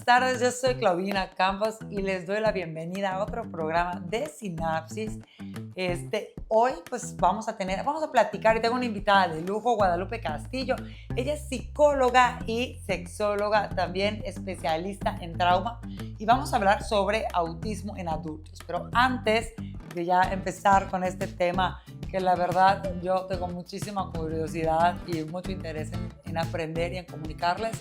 buenas tardes. Yo soy Claudina Campos y les doy la bienvenida a otro programa de Sinapsis. Hoy pues vamos a platicar y tengo una invitada de lujo, Guadalupe Castillo. Ella es psicóloga y sexóloga, también especialista en trauma, y vamos a hablar sobre autismo en adultos. Pero antes de ya empezar con este tema, que la verdad yo tengo muchísima curiosidad y mucho interés en aprender y en comunicarles,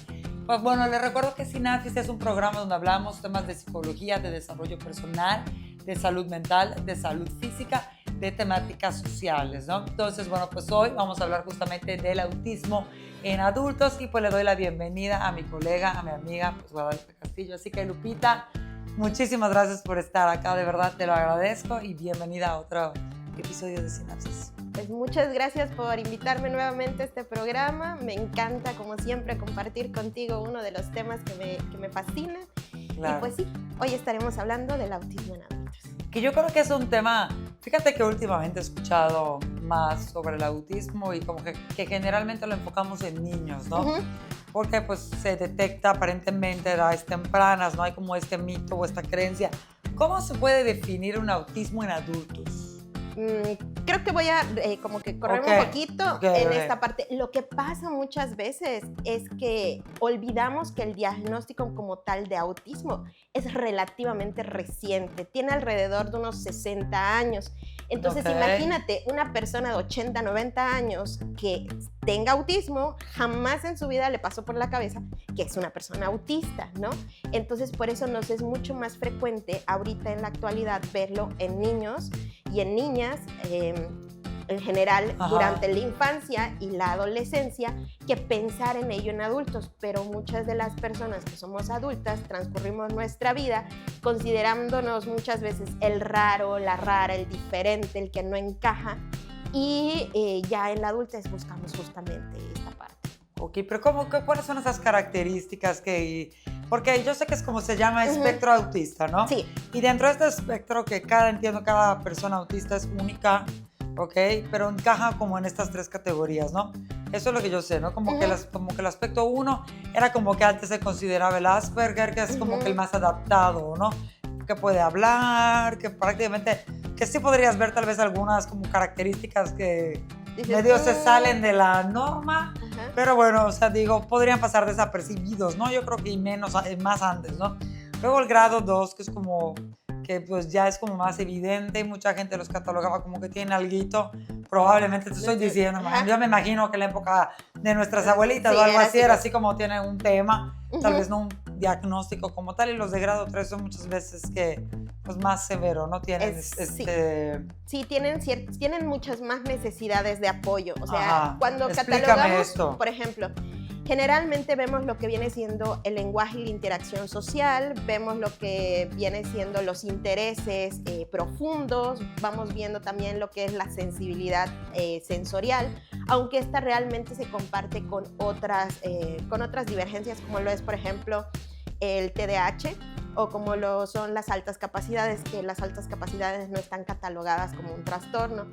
pues bueno, les recuerdo que Sinapsis es un programa donde hablamos temas de psicología, de desarrollo personal, de salud mental, de salud física, de temáticas sociales, ¿no? Entonces, bueno, pues hoy vamos a hablar justamente del autismo en adultos y pues le doy la bienvenida a mi colega, a mi amiga, pues Guadalupe Castillo. Así que, Lupita, muchísimas gracias por estar acá, de verdad te lo agradezco y bienvenida a otro episodio de Sinapsis. Pues muchas gracias por invitarme nuevamente a este programa. Me encanta, como siempre, compartir contigo uno de los temas que me fascina. Claro. Y pues sí, hoy estaremos hablando del autismo en adultos. Que yo creo que es un tema, fíjate que últimamente he escuchado más sobre el autismo y como que generalmente lo enfocamos en niños, ¿no? Uh-huh. Porque pues se detecta aparentemente a edades tempranas, ¿no? Hay como este mito o esta creencia. ¿Cómo se puede definir un autismo en adultos? Creo que voy a como que correr un poquito en esta parte. Lo que pasa muchas veces es que olvidamos que el diagnóstico como tal de autismo es relativamente reciente, tiene alrededor de unos 60 años. Entonces imagínate una persona de 80, 90 años que tenga autismo, jamás en su vida le pasó por la cabeza que es una persona autista, ¿no? Entonces por eso nos es mucho más frecuente ahorita en la actualidad verlo en niños y en niñas, en general, durante la infancia y la adolescencia, que pensar en ello en adultos. Pero muchas de las personas que somos adultas transcurrimos nuestra vida considerándonos muchas veces el raro, la rara, el diferente, el que no encaja, y ya en la adultez buscamos justamente esta parte. Ok, pero ¿cuáles son esas características que...? Porque yo sé que es como se llama espectro autista, ¿no? Sí. Y dentro de este espectro que cada persona autista es única, ¿ok? Pero encaja como en estas tres categorías, ¿no? Eso es lo que yo sé, ¿no? Como que el aspecto 1 era como que antes se consideraba el Asperger, que es como que el más adaptado, ¿no? Que puede hablar, que prácticamente, que sí podrías ver tal vez algunas como características que medio se salen de la norma, pero bueno, o sea, digo, podrían pasar desapercibidos, ¿no? Yo creo que más antes, ¿no? Luego el grado 2, que es como que pues ya es como más evidente y mucha gente los catalogaba como que tienen alguito, probablemente te estoy diciendo, yo me imagino que en la época de nuestras abuelitas o algo así era así como tienen un tema, tal vez no un diagnóstico como tal, y los de grado 3 son muchas veces que pues más severo, ¿no? Tienen Sí, tienen muchas más necesidades de apoyo, o sea, cuando catalogamos, esto. Por ejemplo, generalmente vemos lo que viene siendo el lenguaje y la interacción social, vemos lo que viene siendo los intereses profundos, vamos viendo también lo que es la sensibilidad sensorial, aunque esta realmente se comparte con otras divergencias, como lo es, por ejemplo, el TDAH, o como lo son las altas capacidades, que las altas capacidades no están catalogadas como un trastorno.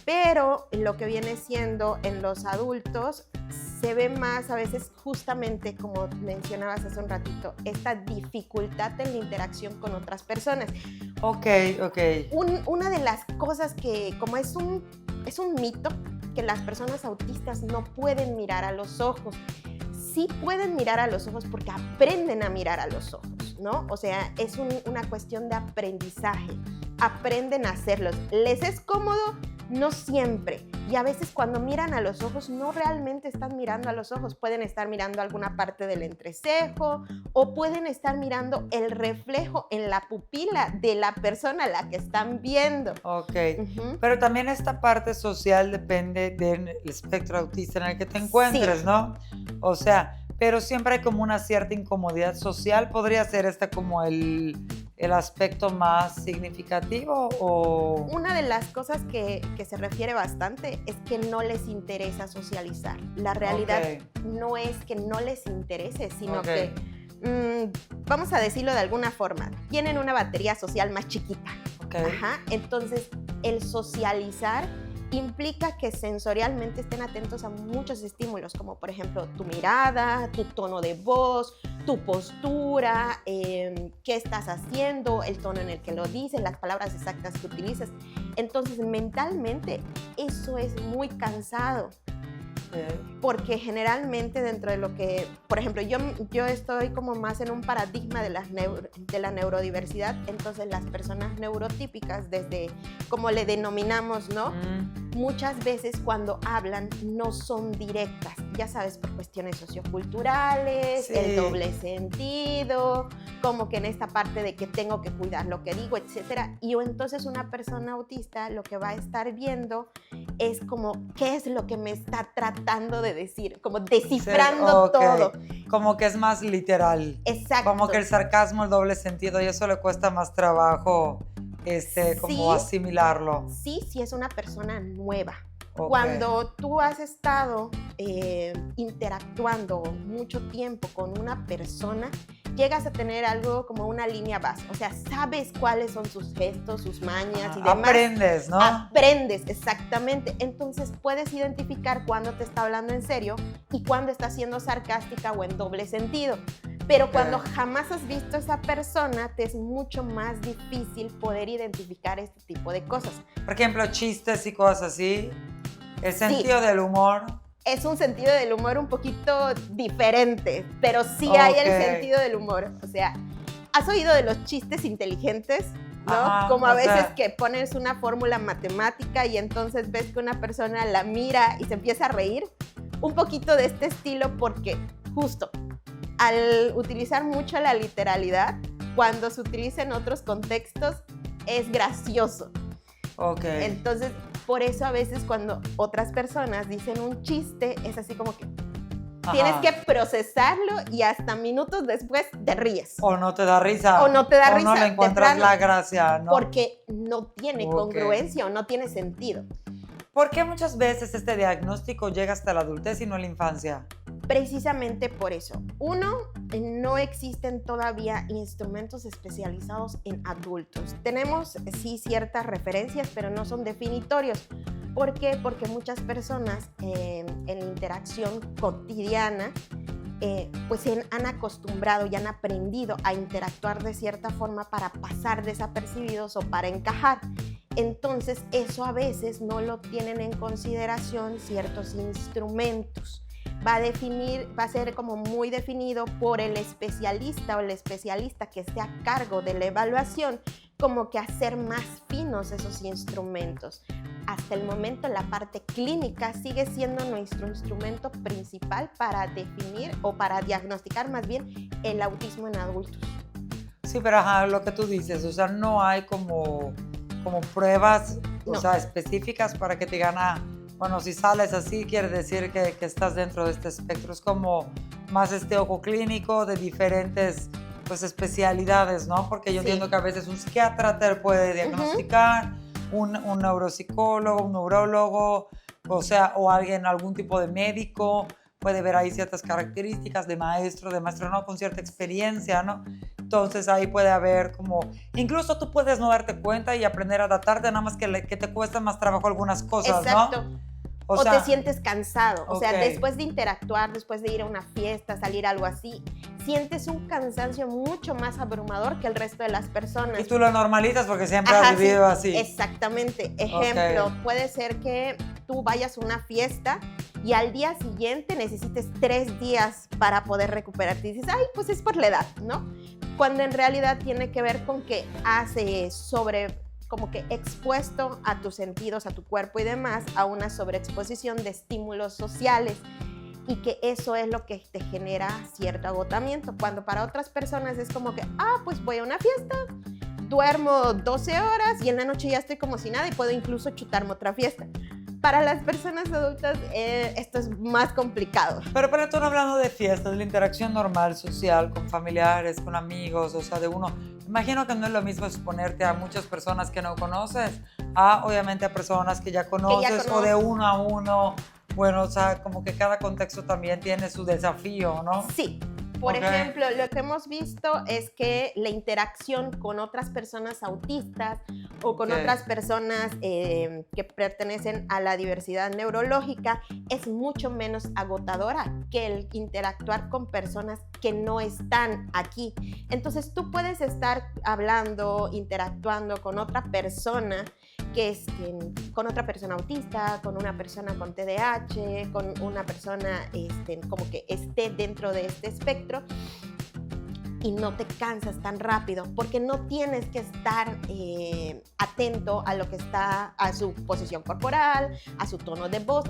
Pero lo que viene siendo en los adultos se ve más a veces justamente, como mencionabas hace un ratito, esta dificultad en la interacción con otras personas. Ok. Una de las cosas que, como es un mito, que las personas autistas no pueden mirar a los ojos. Sí pueden mirar a los ojos porque aprenden a mirar a los ojos, ¿no? O sea, es una cuestión de aprendizaje. Aprenden a hacerlos. ¿Les es cómodo? No siempre. Y a veces cuando miran a los ojos, no realmente están mirando a los ojos. Pueden estar mirando alguna parte del entrecejo o pueden estar mirando el reflejo en la pupila de la persona a la que están viendo. Ok. Pero también esta parte social depende del espectro autista en el que te encuentres, sí, ¿no? O sea, pero siempre hay como una cierta incomodidad social. ¿Podría ser como el aspecto más significativo o...? Una de las cosas que se refiere bastante es que no les interesa socializar. La realidad no es que no les interese, sino que, vamos a decirlo de alguna forma, tienen una batería social más chiquita. Entonces, el socializar implica que sensorialmente estén atentos a muchos estímulos, como por ejemplo tu mirada, tu tono de voz, tu postura, qué estás haciendo, el tono en el que lo dices, las palabras exactas que utilizas. Entonces, mentalmente, eso es muy cansado. Porque generalmente dentro de lo que, por ejemplo, yo estoy como más en un paradigma de la neurodiversidad, entonces las personas neurotípicas, desde como le denominamos, ¿no? Muchas veces cuando hablan no son directas, ya sabes, por cuestiones socioculturales, el doble sentido, como que en esta parte de que tengo que cuidar lo que digo, etcétera. Y entonces una persona autista lo que va a estar viendo es como qué es lo que me está tratando de decir, como descifrando todo. Como que es más literal. Exacto. Como que el sarcasmo, el doble sentido, y eso le cuesta más trabajo como asimilarlo. Sí, es una persona nueva. Cuando tú has estado interactuando mucho tiempo con una persona, llegas a tener algo como una línea base. O sea, sabes cuáles son sus gestos, sus mañas y demás. Aprendes, ¿no? Aprendes, exactamente. Entonces puedes identificar cuándo te está hablando en serio y cuándo está siendo sarcástica o en doble sentido. Pero cuando jamás has visto a esa persona, te es mucho más difícil poder identificar este tipo de cosas. Por ejemplo, chistes y cosas así. El sentido del humor. Es un sentido del humor un poquito diferente, pero sí hay el sentido del humor. O sea, ¿has oído de los chistes inteligentes? ¿No? Ajá, como a veces que pones una fórmula matemática y entonces ves que una persona la mira y se empieza a reír. Un poquito de este estilo porque justo al utilizar mucho la literalidad, cuando se utiliza en otros contextos, es gracioso. Entonces, por eso a veces cuando otras personas dicen un chiste, es así como que tienes que procesarlo y hasta minutos después te ríes. O no te da risa. O no te da risa. O no le encuentras la gracia, ¿no? Porque no tiene congruencia o no tiene sentido. ¿Por qué muchas veces este diagnóstico llega hasta la adultez y no la infancia? Precisamente por eso. Uno, no existen todavía instrumentos especializados en adultos. Tenemos sí ciertas referencias, pero no son definitorios. ¿Por qué? Porque muchas personas en la interacción cotidiana pues han acostumbrado y han aprendido a interactuar de cierta forma para pasar desapercibidos o para encajar. Entonces, eso a veces no lo tienen en consideración ciertos instrumentos. Va a ser como muy definido por el especialista o el especialista que esté a cargo de la evaluación, como que hacer más finos esos instrumentos. Hasta el momento la parte clínica sigue siendo nuestro instrumento principal para definir o para diagnosticar más bien el autismo en adultos. Sí, pero lo que tú dices, o sea, no hay como pruebas específicas para que te digan, bueno, si sales así quiere decir que estás dentro de este espectro. Es como más ojo clínico de diferentes especialidades, ¿no? Porque yo entiendo que a veces un psiquiatra te puede diagnosticar, un neuropsicólogo, un neurólogo, o alguien, algún tipo de médico, puede ver ahí ciertas características de maestro, ¿no? Con cierta experiencia, ¿no? Entonces ahí puede haber incluso tú puedes no darte cuenta y aprender a adaptarte, nada más que te cuesta más trabajo algunas cosas, exacto, ¿no? O te sientes cansado, o sea, Okay. después de interactuar, después de ir a una fiesta, salir a algo así, sientes un cansancio mucho más abrumador que el resto de las personas. Y tú lo normalizas porque siempre has vivido así. Exactamente. Ejemplo, puede ser que tú vayas a una fiesta y al día siguiente necesites 3 días para poder recuperarte. Y dices, ay, pues es por la edad, ¿no? Cuando en realidad tiene que ver con que como que expuesto a tus sentidos, a tu cuerpo y demás, a una sobreexposición de estímulos sociales, y que eso es lo que te genera cierto agotamiento, cuando para otras personas es como que, pues voy a una fiesta, duermo 12 horas y en la noche ya estoy como si nada y puedo incluso chutarme otra fiesta. Para las personas adultas esto es más complicado. Pero tú no hablando de fiestas, de la interacción normal, social, con familiares, con amigos, o sea, de uno. Imagino que no es lo mismo exponerte a muchas personas que no conoces, obviamente a personas que ya conoces, o de uno a uno. Bueno, o sea, como que cada contexto también tiene su desafío, ¿no? Sí, Por ejemplo, lo que hemos visto es que la interacción con otras personas autistas o con otras personas que pertenecen a la diversidad neurológica es mucho menos agotadora que el interactuar con personas que no están aquí. Entonces tú puedes estar hablando, interactuando con otra persona con otra persona autista, con una persona con TDAH, con una persona como que esté dentro de este espectro, y no te cansas tan rápido porque no tienes que estar atento a lo que está, a su posición corporal, a su tono de voz.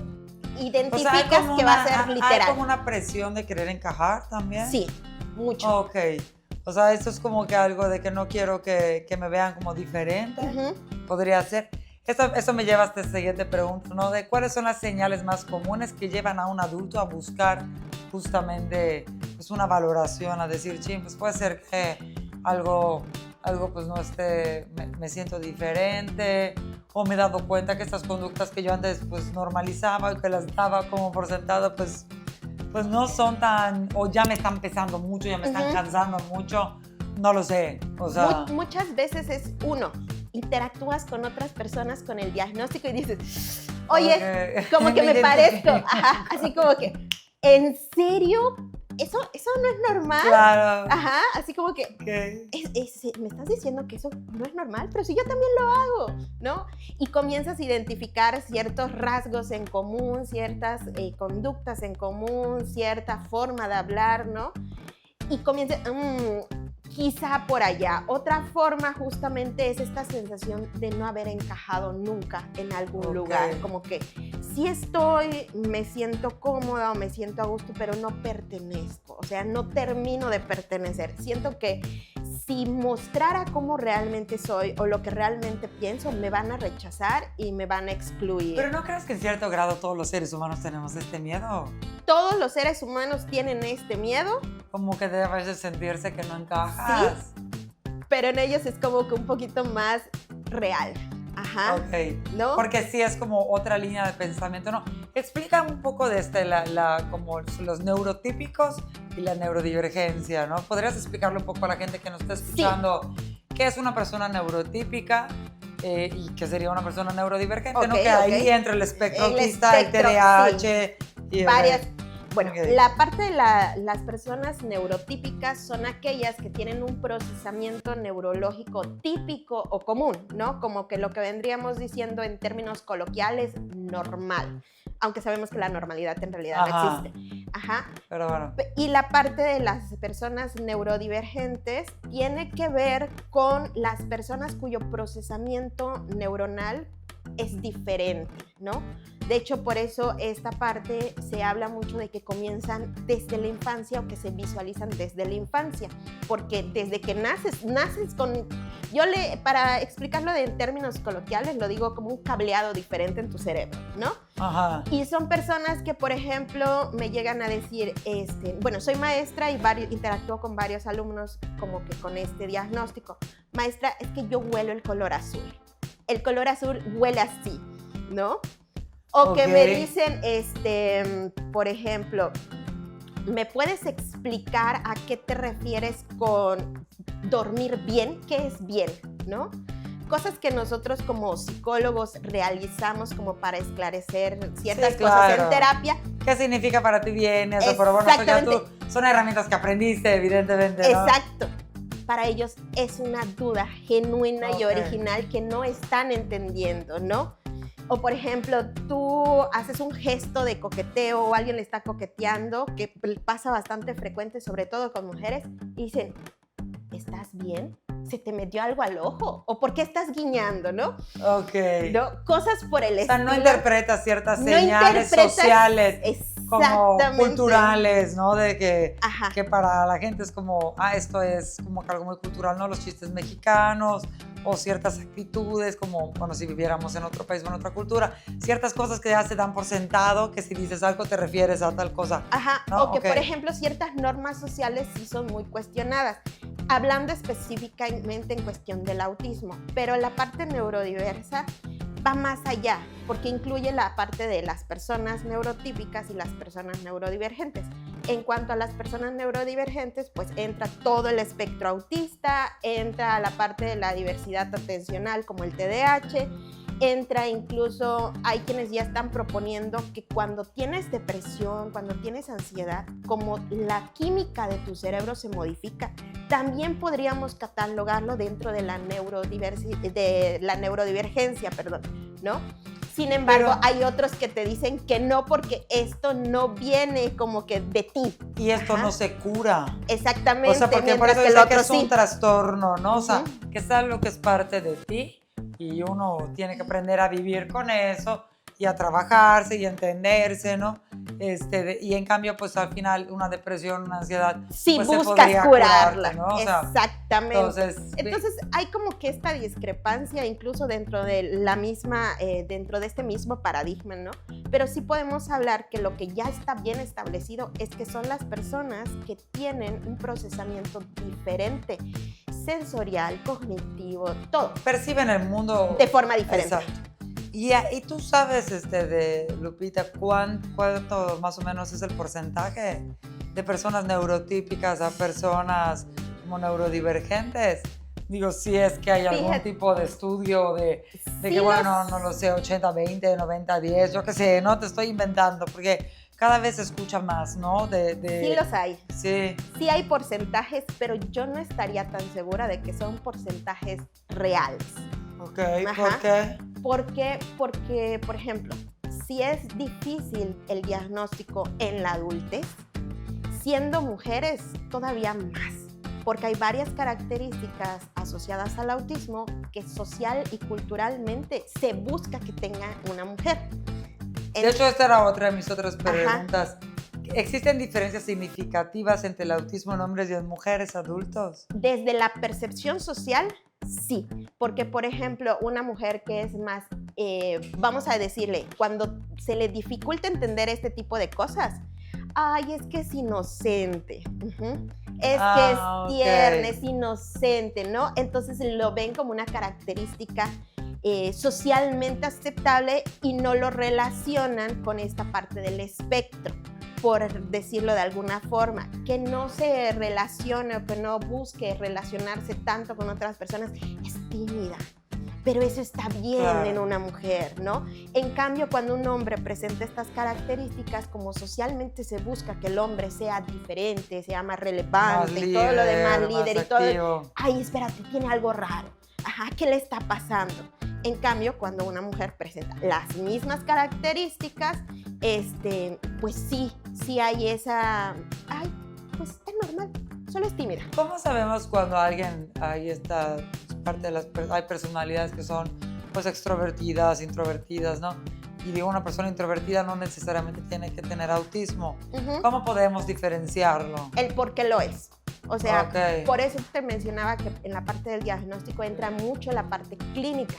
Identificas que va a ser literal. ¿Hay como una presión de querer encajar también? Sí, mucho. Ok. O sea, esto es como que algo de que no quiero que me vean como diferente. Podría ser. Eso me lleva a esta siguiente pregunta, ¿no? De cuáles son las señales más comunes que llevan a un adulto a buscar justamente pues, una valoración, a decir, ching, pues puede ser que algo pues no esté, me siento diferente, o me he dado cuenta que estas conductas que yo antes pues normalizaba y que las daba como por sentado, pues no son tan, o ya me están pesando mucho, ya me están cansando mucho, no lo sé, o sea. Muchas veces interactúas con otras personas con el diagnóstico y dices, oye, como que me parezco, ajá, así como que, ¿en serio? Eso no es normal. Claro. Ajá, así como que, me estás diciendo que eso no es normal, pero si yo también lo hago, ¿no? Y comienzas a identificar ciertos rasgos en común, ciertas conductas en común, cierta forma de hablar, ¿no? Y comienzas, quizá por allá. Otra forma justamente es esta sensación de no haber encajado nunca en algún lugar. Como que sí me siento cómoda o me siento a gusto, pero no pertenezco. O sea, no termino de pertenecer. Siento que si mostrara cómo realmente soy o lo que realmente pienso, me van a rechazar y me van a excluir. ¿Pero no crees que en cierto grado todos los seres humanos tenemos este miedo? ¿Todos los seres humanos tienen este miedo? Como que debe a veces sentirse que no encajas. Sí, pero en ellos es como que un poquito más real. Ajá. Ok. ¿No? Porque sí es como otra línea de pensamiento, ¿no? Explica un poco de como los neurotípicos y la neurodivergencia, ¿no? ¿Podrías explicarle un poco a la gente que nos está escuchando qué es una persona neurotípica y qué sería una persona neurodivergente, ¿no? Que ahí entra el espectro autista, el TDAH y varias. Bueno, la parte de las personas neurotípicas son aquellas que tienen un procesamiento neurológico típico o común, ¿no? Como que lo que vendríamos diciendo en términos coloquiales, normal. Aunque sabemos que la normalidad en realidad no existe. Ajá. Pero bueno. Y la parte de las personas neurodivergentes tiene que ver con las personas cuyo procesamiento neuronal es diferente, ¿no? De hecho, por eso esta parte se habla mucho de que comienzan desde la infancia o que se visualizan desde la infancia, porque desde que naces con... para explicarlo en términos coloquiales, lo digo como un cableado diferente en tu cerebro, ¿no? Ajá. Y son personas que, por ejemplo, me llegan a decir, bueno, soy maestra y interactúo con varios alumnos como que con este diagnóstico. Maestra, es que yo huelo el color azul. El color azul huele así, ¿no? O que me dicen, por ejemplo, ¿me puedes explicar a qué te refieres con dormir bien? ¿Qué es bien? ¿No? Cosas que nosotros como psicólogos realizamos como para esclarecer ciertas cosas en terapia. ¿Qué significa para ti bien? Eso, pero bueno, son herramientas que aprendiste, evidentemente, ¿no? Exacto. Para ellos es una duda genuina y original que no están entendiendo, ¿no? O, por ejemplo, tú haces un gesto de coqueteo o alguien le está coqueteando, que pasa bastante frecuente, sobre todo con mujeres, y dicen, ¿estás bien? ¿Se te metió algo al ojo? ¿O por qué estás guiñando, no? Ok. ¿No? Cosas por el estilo. O sea, no interpretas ciertas señales sociales como culturales, ¿no? De que para la gente es como, esto es como que algo muy cultural, ¿no? Los chistes mexicanos o ciertas actitudes, como, bueno, si viviéramos en otro país o en otra cultura, ciertas cosas que ya se dan por sentado, que si dices algo te refieres a tal cosa. Ajá, ¿no? O que, por ejemplo, ciertas normas sociales sí son muy cuestionadas, hablando específicamente en cuestión del autismo, pero la parte neurodiversa va más allá, porque incluye la parte de las personas neurotípicas y las personas neurodivergentes. En cuanto a las personas neurodivergentes, pues entra todo el espectro autista, entra la parte de la diversidad atencional como el TDAH, entra incluso, hay quienes ya están proponiendo que cuando tienes depresión, cuando tienes ansiedad, como la química de tu cerebro se modifica, también podríamos catalogarlo dentro de la neurodivergencia, ¿no? Sin embargo, hay otros que te dicen que no, porque esto no viene como que de ti. Y esto no se cura. Exactamente. O sea, porque por eso dice que es un trastorno, ¿no? O sea, que es algo que es parte de ti y uno tiene que aprender a vivir con eso y a trabajarse y a entenderse, ¿no? Y en cambio, pues al final una depresión, una ansiedad, sí, pues buscas curarla, ¿no? O sea, exactamente. Entonces hay como que esta discrepancia incluso dentro de la misma, dentro de este mismo paradigma, ¿no? Pero sí podemos hablar que lo que ya está bien establecido es que son las personas que tienen un procesamiento diferente, sensorial, cognitivo, todo. Perciben el mundo de forma diferente. Exacto. Y tú sabes, Lupita, ¿cuánto más o menos es el porcentaje de personas neurotípicas a personas como neurodivergentes? Digo, si es que hay algún tipo de estudio de que, bueno, no lo sé, 80-20, 90-10, yo qué sé, no te estoy inventando, porque cada vez se escucha más, ¿no? Sí los hay. Sí. Sí hay porcentajes, pero yo no estaría tan segura de que son porcentajes reales. Ok, ¿por qué? Porque, por ejemplo, si es difícil el diagnóstico en la adultez, siendo mujeres todavía más, porque hay varias características asociadas al autismo que social y culturalmente se busca que tenga una mujer. De hecho, esta era otra de mis otras preguntas. Ajá. ¿Existen diferencias significativas entre el autismo en hombres y en mujeres adultos? Desde la percepción social, sí. Porque, por ejemplo, una mujer que es más, vamos a decirle, cuando se le dificulta entender este tipo de cosas, ay, es que es inocente, es que es tierna, es inocente, ¿no? Entonces lo ven como una característica socialmente aceptable y no lo relacionan con esta parte del espectro, por decirlo de alguna forma, que no se relacione o que no busque relacionarse tanto con otras personas, es tímida. Pero eso está bien en una mujer, ¿no? En cambio, cuando un hombre presenta estas características, como socialmente se busca que el hombre sea diferente, sea más relevante, más líder, y todo lo demás, líder y todo, ay, espérate, tiene algo raro. Ajá, ¿qué le está pasando? En cambio, cuando una mujer presenta las mismas características, pues sí hay esa, ay, pues es normal, solo es tímida. ¿Cómo sabemos cuando alguien, ahí está, parte de hay personalidades que son pues extrovertidas, introvertidas, ¿no? Y digo, una persona introvertida no necesariamente tiene que tener autismo. ¿Cómo podemos diferenciarlo? El por qué lo es. O sea, por eso te mencionaba que en la parte del diagnóstico entra mucho la parte clínica.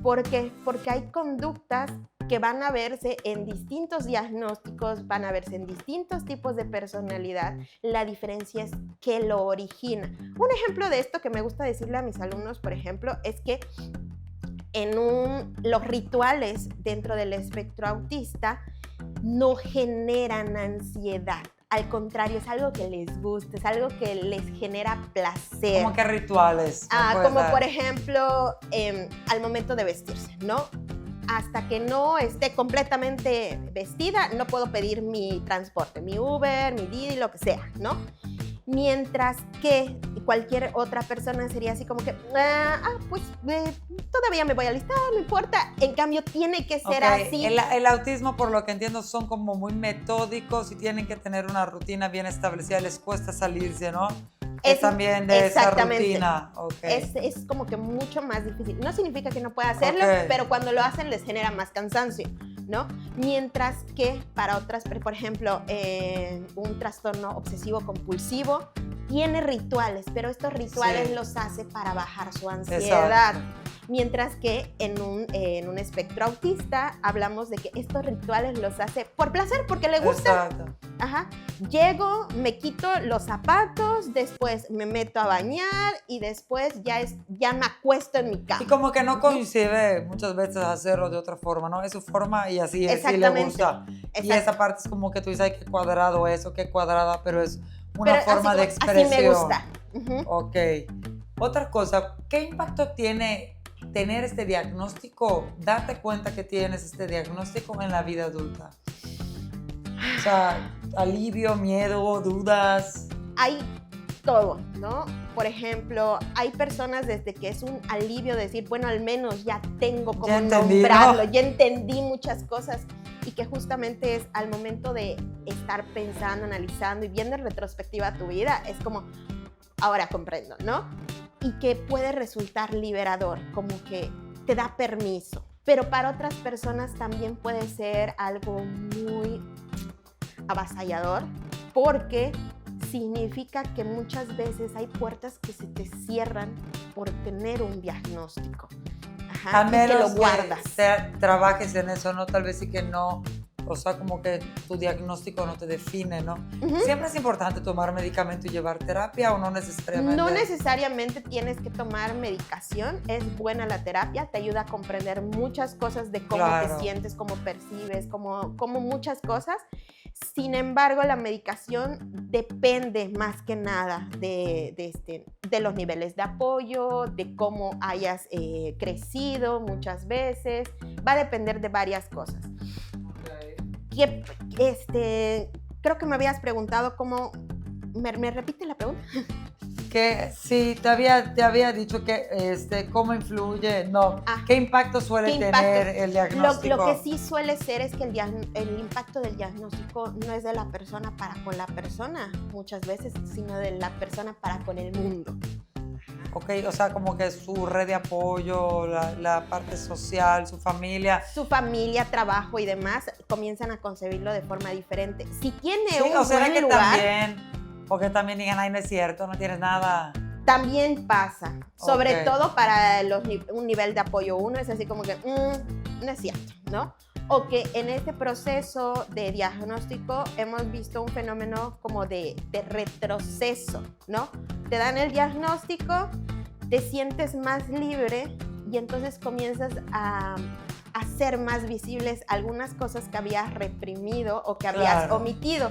¿Por qué? Porque hay conductas que van a verse en distintos diagnósticos, van a verse en distintos tipos de personalidad. La diferencia es qué lo origina. Un ejemplo de esto que me gusta decirle a mis alumnos, por ejemplo, es que los rituales dentro del espectro autista no generan ansiedad. Al contrario, es algo que les gusta, es algo que les genera placer. ¿Cómo qué rituales? Como por ejemplo, al momento de vestirse, ¿no? Hasta que no esté completamente vestida, no puedo pedir mi transporte, mi Uber, mi Didi, lo que sea, ¿no? Mientras que cualquier otra persona sería así como que, pues todavía me voy a alistar, no importa. En cambio, tiene que ser así. El autismo, por lo que entiendo, son como muy metódicos y tienen que tener una rutina bien establecida. Les cuesta salirse, ¿no? Es también de esa rutina. Es como que mucho más difícil. No significa que no pueda hacerlo, pero cuando lo hacen les genera más cansancio, ¿no? Mientras que para otras, por ejemplo, un trastorno obsesivo-compulsivo tiene rituales, pero estos rituales los hace para bajar su ansiedad. Exacto. Mientras que en un espectro autista hablamos de que estos rituales los hace por placer, porque le gusta. Exacto. Ajá. Llego, me quito los zapatos, después me meto a bañar y después ya me acuesto en mi cama. Y como que no coincide muchas veces hacerlo de otra forma, ¿no? Es su forma y así es, y le gusta. Y esa parte es como que tú dices, ay, qué cuadrado eso, qué cuadrada, pero es una forma de expresión. Así me gusta. Ok. Otra cosa, ¿qué impacto tiene tener este diagnóstico, darte cuenta que tienes este diagnóstico en la vida adulta? O sea, alivio, miedo, dudas. Hay todo, ¿no? Por ejemplo, hay personas desde que es un alivio decir, bueno, al menos ya tengo como nombrarlo, ya entendí muchas cosas, y que justamente es al momento de estar pensando, analizando y viendo en retrospectiva tu vida, es como, ahora comprendo, ¿no? Y que puede resultar liberador, como que te da permiso. Pero para otras personas también puede ser algo muy avasallador, porque significa que muchas veces hay puertas que se te cierran por tener un diagnóstico. Ajá, a menos que lo guardas. Que trabajes en eso, ¿no? Tal vez sí que no, o sea, como que tu diagnóstico no te define, ¿no? Siempre es importante tomar medicamento y llevar terapia, ¿o no necesariamente? No necesariamente tienes que tomar medicación, es buena la terapia, te ayuda a comprender muchas cosas de cómo te sientes, cómo percibes, como muchas cosas. Sin embargo, la medicación depende más que nada de los niveles de apoyo, de cómo hayas crecido muchas veces. Va a depender de varias cosas. Okay. Creo que me habías preguntado cómo... ¿Me repite la pregunta? Que sí, te había dicho que cómo influye, ¿qué impacto suele tener el diagnóstico? Lo que sí suele ser es que el impacto del diagnóstico no es de la persona para con la persona, muchas veces, sino de la persona para con el mundo. Ok, o sea, como que su red de apoyo, la parte social, su familia. Su familia, trabajo y demás, comienzan a concebirlo de forma diferente. Si tiene un o sea, buen que lugar... También, porque también digan, ay, no es cierto, no tienes nada. También pasa, sobre todo para un nivel de apoyo 1, es así como que, no es cierto, ¿no? O que en este proceso de diagnóstico hemos visto un fenómeno como de retroceso, ¿no? Te dan el diagnóstico, te sientes más libre y entonces comienzas a hacer más visibles algunas cosas que habías reprimido o que habías omitido.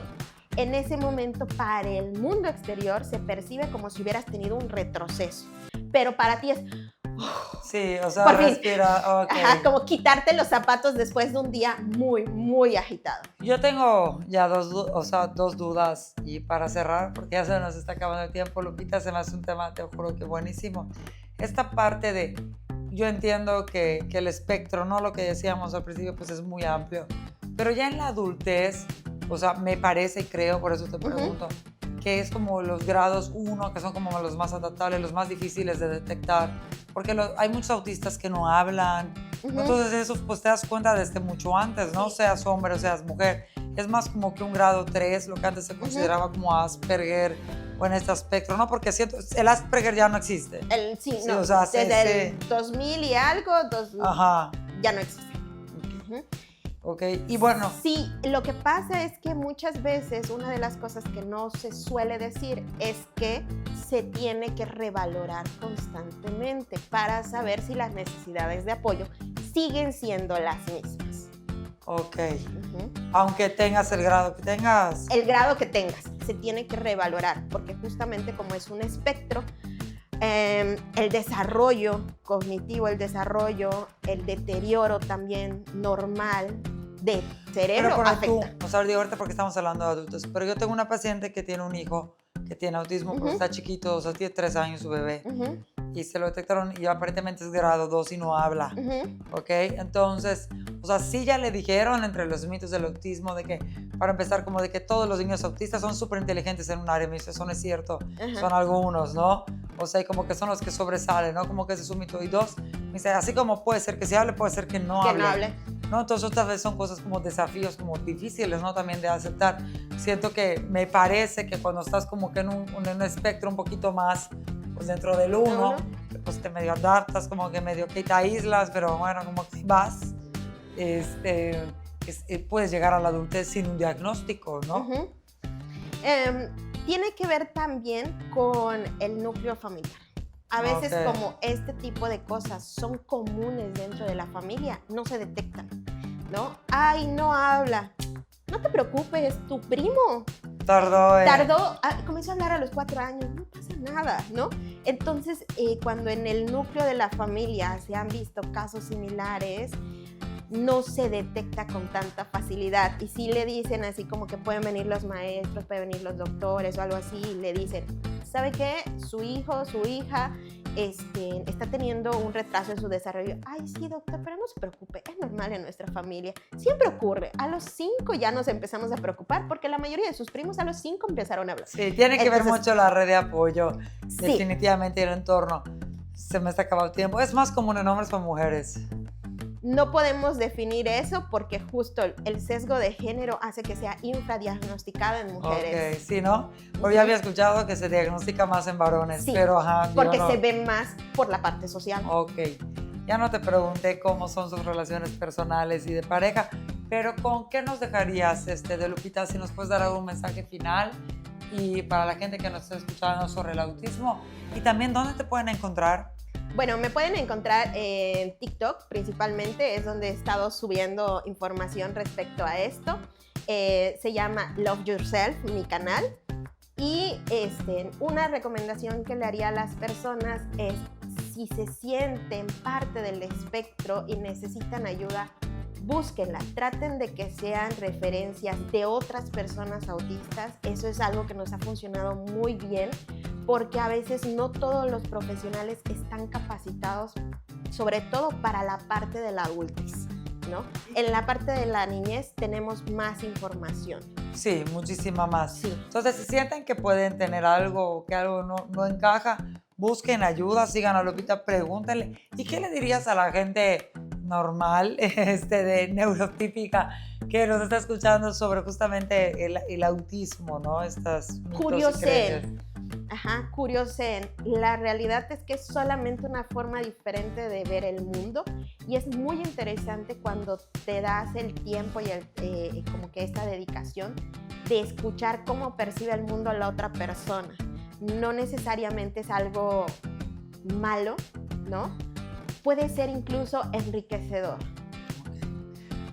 En ese momento, para el mundo exterior, se percibe como si hubieras tenido un retroceso. Pero para ti es... Sí, o sea, respira, okay. Ajá, como quitarte los zapatos después de un día muy, muy agitado. Yo tengo ya dos dudas, y para cerrar, porque ya se nos está acabando el tiempo, Lupita, se me hace un tema, te juro que buenísimo. Esta parte de... Yo entiendo que el espectro, ¿no? Lo que decíamos al principio, pues es muy amplio. Pero ya en la adultez... O sea, me parece y creo, por eso te pregunto, que es como los grados 1, que son como los más adaptables, los más difíciles de detectar, porque hay muchos autistas que no hablan, entonces eso pues te das cuenta desde mucho antes, ¿no? Seas hombre o seas mujer. Es más como que un grado 3, lo que antes se consideraba como Asperger, o en este aspecto, ¿no? Porque el Asperger ya no existe. Sí, no, o sea, desde el 2000 y algo, ya no existe. Ok, y bueno. Sí, lo que pasa es que muchas veces una de las cosas que no se suele decir es que se tiene que revalorar constantemente para saber si las necesidades de apoyo siguen siendo las mismas. Ok. Aunque tengas el grado que tengas. El grado que tengas, se tiene que revalorar, porque justamente como es un espectro, el desarrollo cognitivo, el deterioro también normal de cerebro afecta. O sea, digo ahorita porque estamos hablando de adultos, pero yo tengo una paciente que tiene un hijo que tiene autismo, pero está chiquito, o sea, tiene 3 años su bebé, y se lo detectaron y aparentemente es grado 2 y no habla, ¿ok? Entonces, o sea, sí ya le dijeron entre los mitos del autismo de que, para empezar, como de que todos los niños autistas son súper inteligentes en un área. Me dice, eso no es cierto, son algunos, ¿no? O sea, como que son los que sobresalen, ¿no? Como que ese es un mito. Y 2, me dice, así como puede ser que se hable, puede ser que no hable. ¿No? Entonces, otras veces son cosas como desafíos, como difíciles, ¿no? También de aceptar. Siento que me parece que cuando estás como que en un espectro un poquito más, pues dentro del 1, pues te medio adaptas, como que medio que te aíslas, pero bueno, como que vas, puedes llegar a la adultez sin un diagnóstico, ¿no? Tiene que ver también con el núcleo familiar. A veces como este tipo de cosas son comunes dentro de la familia, no se detectan, ¿no? Ay, no habla. No te preocupes, tu primo comenzó a hablar a los 4 años, no pasa nada, ¿no? Entonces, cuando en el núcleo de la familia se han visto casos similares, no se detecta con tanta facilidad. Y si le dicen así como que pueden venir los maestros, pueden venir los doctores o algo así, y le dicen, ¿sabe qué? Su hijo, su hija está teniendo un retraso en su desarrollo. Ay, sí, doctor, pero no se preocupe, es normal en nuestra familia. Siempre ocurre. A los 5 ya nos empezamos a preocupar porque la mayoría de sus primos a los 5 empezaron a hablar. Sí, tiene que ver mucho la red de apoyo, definitivamente, el entorno. Se me está acabando el tiempo. Es más común en hombres o en mujeres. No podemos definir eso porque justo el sesgo de género hace que sea infradiagnosticado en mujeres. Ok, sí, ¿no? Porque había escuchado que se diagnostica más en varones, sí, pero porque se ve más por la parte social. Ok, ya no te pregunté cómo son sus relaciones personales y de pareja, pero ¿con qué nos dejarías, de Lupita, si nos puedes dar algún mensaje final y para la gente que nos está escuchando sobre el autismo? Y también, ¿dónde te pueden encontrar? Bueno, me pueden encontrar en TikTok principalmente, es donde he estado subiendo información respecto a esto. Se llama Love Yourself, mi canal. Y una recomendación que le haría a las personas es, si se sienten parte del espectro y necesitan ayuda, búsquenla, traten de que sean referencias de otras personas autistas. Eso es algo que nos ha funcionado muy bien, porque a veces no todos los profesionales están capacitados, sobre todo para la parte de la adultez, ¿no? En la parte de la niñez tenemos más información. Sí, muchísima más. Sí. Entonces, si sienten que pueden tener algo, que algo no encaja, busquen ayuda, sigan a Lupita, pregúntenle. ¿Y qué le dirías a la gente normal, de neurotípica, que nos está escuchando sobre justamente el autismo, ¿no? Estas curiosen. Curiosen. La realidad es que es solamente una forma diferente de ver el mundo y es muy interesante cuando te das el tiempo y como que esta dedicación de escuchar cómo percibe el mundo la otra persona. No necesariamente es algo malo, ¿no? Puede ser incluso enriquecedor.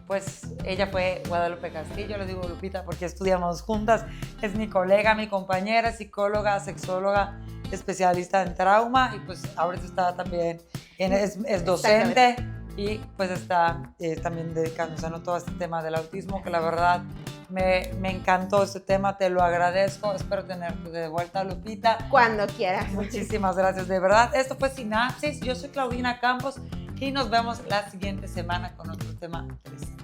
Pues ella fue Guadalupe Castillo, le digo Lupita porque estudiamos juntas, es mi colega, mi compañera, psicóloga, sexóloga, especialista en trauma y pues ahorita está también, es docente y pues está también dedicándose a todo este tema del autismo, que la verdad me encantó este tema, te lo agradezco, espero tenerte de vuelta, Lupita. Cuando quieras. Muchísimas gracias, de verdad. Esto fue Sinapsis, yo soy Claudina Campos y nos vemos la siguiente semana con otro tema interesante.